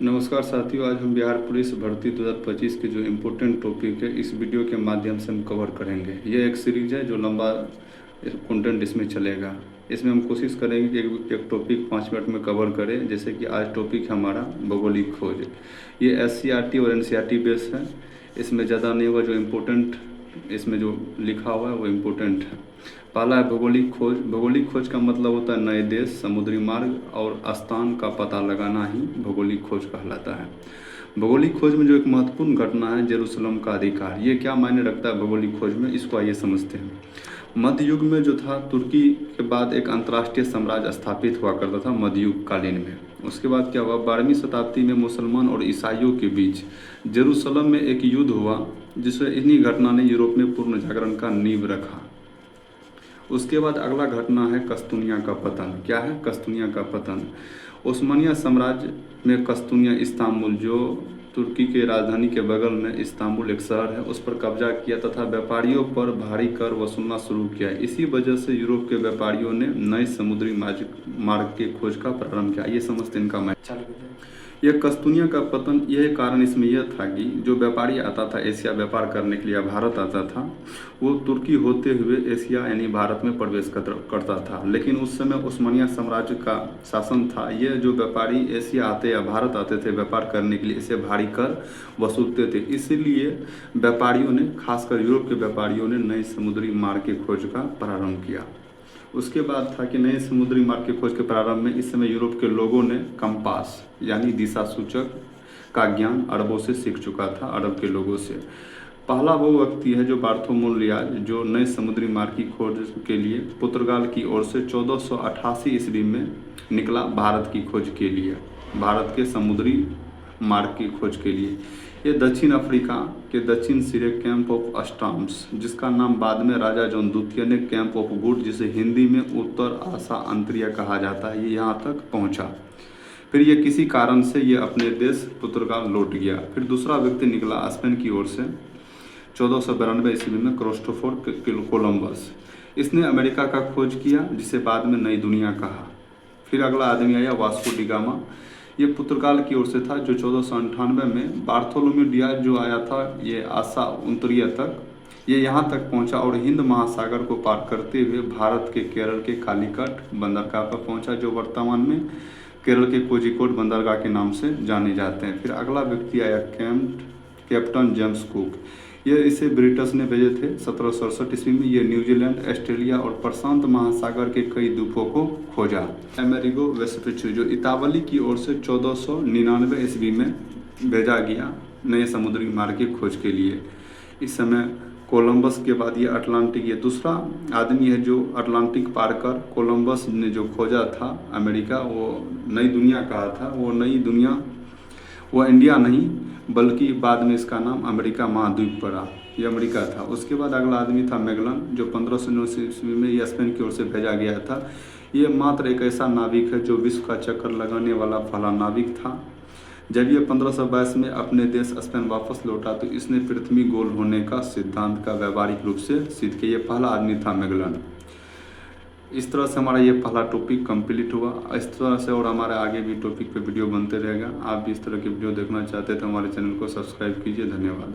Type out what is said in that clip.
नमस्कार साथियों, आज हम बिहार पुलिस भर्ती 2025 के जो इम्पोर्टेंट टॉपिक है इस वीडियो के माध्यम से हम कवर करेंगे। ये एक सीरीज है जो लंबा कंटेंट इसमें चलेगा। इसमें हम कोशिश करेंगे कि एक टॉपिक 5 मिनट में कवर करें। जैसे कि आज टॉपिक हमारा भौगोलिक खोज। ये SCRT और NCERT बेस है। इसमें ज़्यादा नहीं होगा, जो इम्पोर्टेंट इसमें जो लिखा हुआ है वो इम्पोर्टेंट है। पहला है भौगोलिक खोज। भौगोलिक खोज का मतलब होता है नए देश, समुद्री मार्ग और स्थान का पता लगाना ही भौगोलिक खोज कहलाता है। भौगोलिक खोज में जो एक महत्वपूर्ण घटना है जेरूसलम का अधिकार, ये क्या मायने रखता है भौगोलिक खोज में, इसको आइए समझते हैं। मध्य युग में जो था, तुर्की के बाद एक अंतर्राष्ट्रीय साम्राज्य स्थापित हुआ करता था मध्य युग कालीन में। उसके बाद क्या हुआ, 12वीं शताब्दी में मुसलमान और ईसाइयों के बीच जेरूसलम में एक युद्ध हुआ, जिसमें इन्हीं घटना ने यूरोप में पूर्ण जागरण का नींव रखा। उसके बाद अगला घटना है कस्तूनिया का पतन। क्या है कस्तूनिया का पतन? ओस्मानिया साम्राज्य में कस्तूनिया इस्तांबुल, जो तुर्की के राजधानी के बगल में इस्तांबुल एक शहर है, उस पर कब्जा किया तथा व्यापारियों पर भारी कर वसूलना शुरू किया। इसी वजह से यूरोप के व्यापारियों ने नए समुद्री मार्ग के खोज का प्रारंभ किया। ये समझते इनका मैं यह कस्तूनिया का पतन, यह कारण इसमें यह था कि जो व्यापारी आता था एशिया व्यापार करने के लिए भारत आता था, वो तुर्की होते हुए एशिया यानी भारत में प्रवेश करता था। लेकिन उस समय उस्मानिया साम्राज्य का शासन था। यह जो व्यापारी एशिया आते या भारत आते थे व्यापार करने के लिए, इसे भारी कर वसूलते थे। इसीलिए व्यापारियों ने, खासकर यूरोप के व्यापारियों ने, नए समुद्री मार्ग की खोज का प्रारंभ किया। उसके बाद था कि नए समुद्री मार्ग की खोज के प्रारंभ में इस समय यूरोप के लोगों ने कंपास यानी दिशा सूचक का ज्ञान अरबों से सीख चुका था, अरब के लोगों से। पहला वो व्यक्ति है जो बार्थोलोमेव, जो नए समुद्री मार्ग की खोज के लिए पुर्तगाल की ओर से 1488 ईस्वी में निकला भारत की खोज के लिए, भारत के समुद्री मार्ग की खोज के लिए। ये दक्षिण अफ्रीका के दक्षिण सिरे कैंप ऑफ अस्टाम्स, जिसका नाम बाद में राजा जॉन द्वितीय ने कैंप ऑफ गुड, जिसे हिंदी में उत्तर आसा अंतरिया कहा जाता है, ये यहाँ तक पहुँचा। फिर ये किसी कारण से ये अपने देश पुर्तगाल लौट गया। फिर दूसरा व्यक्ति निकला स्पेन की ओर से 1492 ईस्वी में, क्रिस्टोफर कोलंबस। इसने अमेरिका का खोज किया, जिसे बाद में नई दुनिया कहा। फिर अगला आदमी आया वास्को डी गामा। ये पुर्तगाल की ओर से था, जो 1498 में बार्थोलोमेव डियाज जो आया था, ये आसा उंतरिया तक, ये यहाँ तक पहुँचा और हिंद महासागर को पार करते हुए भारत के केरल के कालीकट बंदरगाह पर पहुँचा, जो वर्तमान में केरल के कोझिकोड बंदरगाह के नाम से जाने जाते हैं। फिर अगला व्यक्ति आया कैप्टन जेम्स कुक। ये इसे ब्रिटिश ने भेजे थे 1767 ईस्वी में। ये न्यूजीलैंड, ऑस्ट्रेलिया और प्रशांत महासागर के कई द्वीपों को खोजा। अमेरिगो वेस्पुची, जो इतावली की ओर से 1499 ईस्वी में भेजा गया नए समुद्री मार्ग की खोज के लिए। इस समय कोलंबस के बाद ये अटलांटिक, ये दूसरा आदमी है जो अटलांटिक पार कर कोलंबस ने जो खोजा था अमेरिका, वो नई दुनिया कहा था। वो नई दुनिया, वो इंडिया नहीं बल्कि बाद में इसका नाम अमेरिका महाद्वीप पड़ा, ये अमेरिका था। उसके बाद अगला आदमी था मैगलन, जो 1589 ईस्वी में ये स्पेन की ओर से भेजा गया था। ये मात्र एक ऐसा नाविक है जो विश्व का चक्कर लगाने वाला पहला नाविक था। जब ये 1522 में अपने देश स्पेन वापस लौटा तो इसने पृथ्वी गोल होने का सिद्धांत का व्यावहारिक रूप से सिद्ध किया। ये पहला आदमी था मैगलन। इस तरह से हमारा ये पहला टॉपिक कंप्लीट हुआ। इस तरह से और हमारे आगे भी टॉपिक पे वीडियो बनते रहेगा। आप भी इस तरह की वीडियो देखना चाहते हैं तो हमारे चैनल को सब्सक्राइब कीजिए। धन्यवाद।